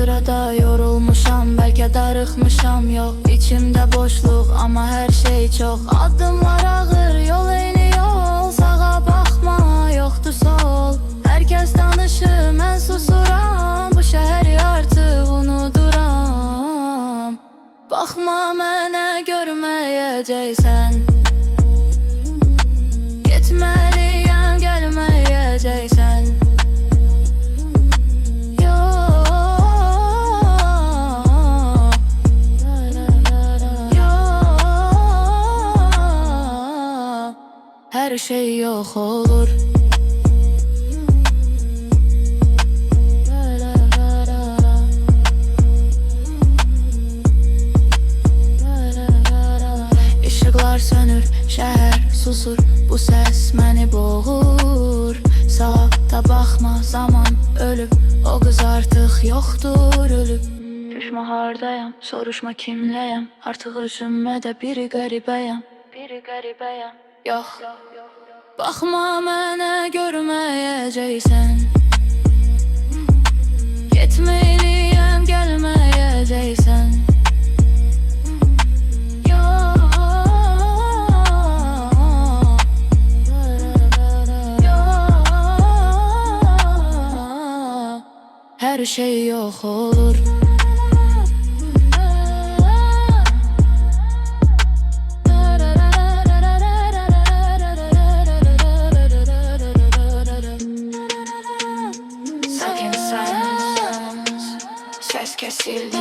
sırada yorulmuşam, belki darıkmışam. Yok içimde boşluk ama her şey çok. Adımlar ağır, yol eyni yol. Sağa bakma, yoktu sol. Herkes danışır, ben susuram. Bu şehri artık unuduram. Bakma mənə, görməyəcəksən. Getməliyəm, gəlməyəcəksən. Her şey yok olur. Işıklar sönür, şehir susur. Bu ses beni boğur. Sağa da bakma, zaman ölüp. O kız artık yoktur, ölüp. Düşme hardayam, soruşma kimleyim. Artık özüme de biri garibeyim. Yok, bakma mənə, görməyəcəksən. Getməliyəm, gəlməyəcəksən. Yok, her şey yok olur. Ses kesildi.